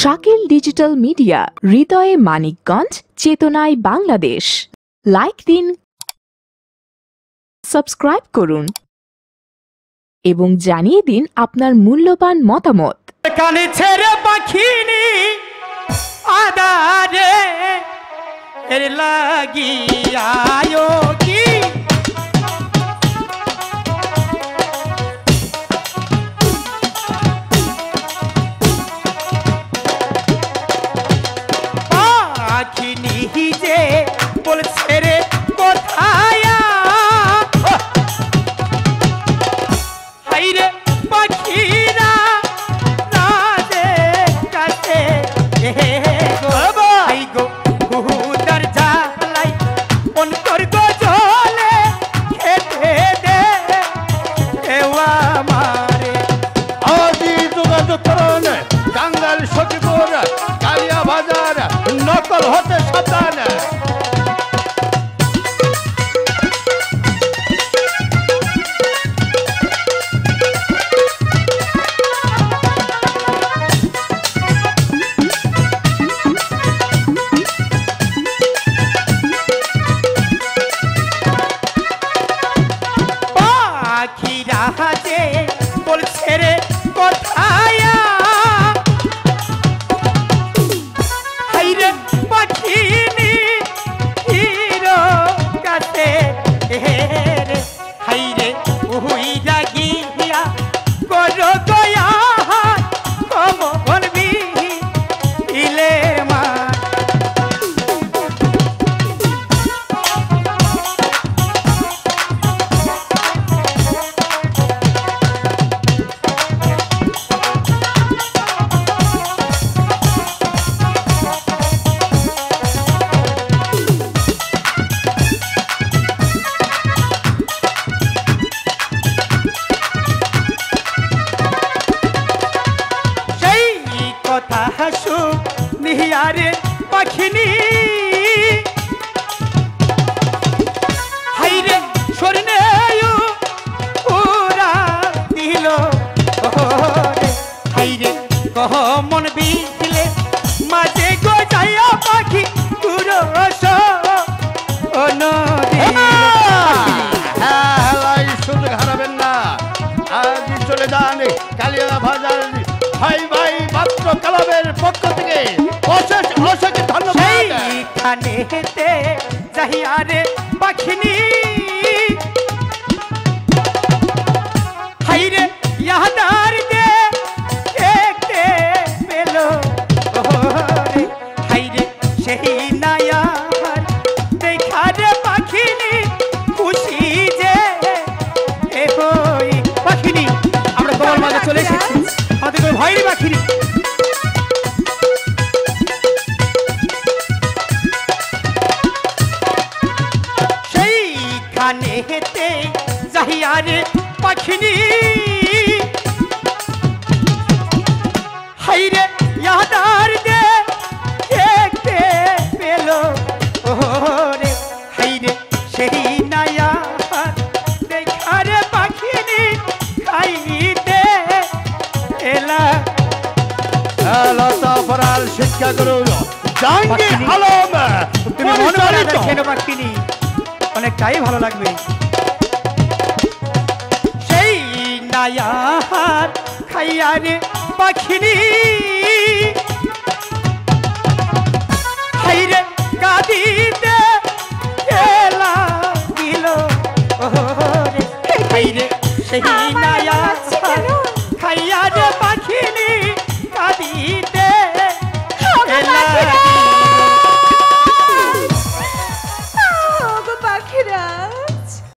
Shakil digital media, হৃদয়ে মানিকগঞ্জ, চেতনায় Bangladesh. Like দিন, সাবস্ক্রাইব করুন এবং জানিয়ে দিন আপনার মূল্যবান মতামত। কানে ছেড়ে পাখিনি আদারে এর লাগিয়ায়ো কি পাখিনি যে বলছে রে কোথায় হাইরে পাখিরা নকল হতে সাবধান। পাখিরা যে বলছে রে কোথায় পাখিনি হিরো কাছে রে হাইরে উই লাগিয়া করো গয়া কম বলবি ইলে মা কথা হাসু নিহারে পাখিনি হাইরে স্বর্ণে পুরা দিল হাইরে কহ মন বিলে মাঝে গজাইয়া পাখি পুরো সুযোগ হারাবেন না। আজ চলে যান কালিয়া বাজার ভাই ভাই মাত্র ক্লাবের পক্ষ থেকে অশেষ অশেষ ধন্যবাদ। এইখানে হেতে যাহিয়ারে পাখিনি হাইরে ইয়াদার দে দেখতে পেল হাইরে সেই নায়ার দেখারে পাখিনি খুশি যে এ হই পাখিনি আমরা তোমার মাঝে চলে এসেছি আমাদের কোনো ভয়ই পাখিনি। সেইখানে হেতে যাহিয়ারে পাখিনি হাইরে ইয়াদার দে দেখতে পেল ওরে হাইরে সেই নায়ার দেখারে পাখিনি খাইতে এলা লতাফরাল শিক্ষা গুরু জাহাঙ্গীর আলম তুমি মনে করে দেখেন পাখিনি অনেকটাই ভালো লাগবে। সেই নায়ার খাইয়ারে পাখিনি হাইরে কাঁদিতে এলা দিল হাইরে সেই নায়ার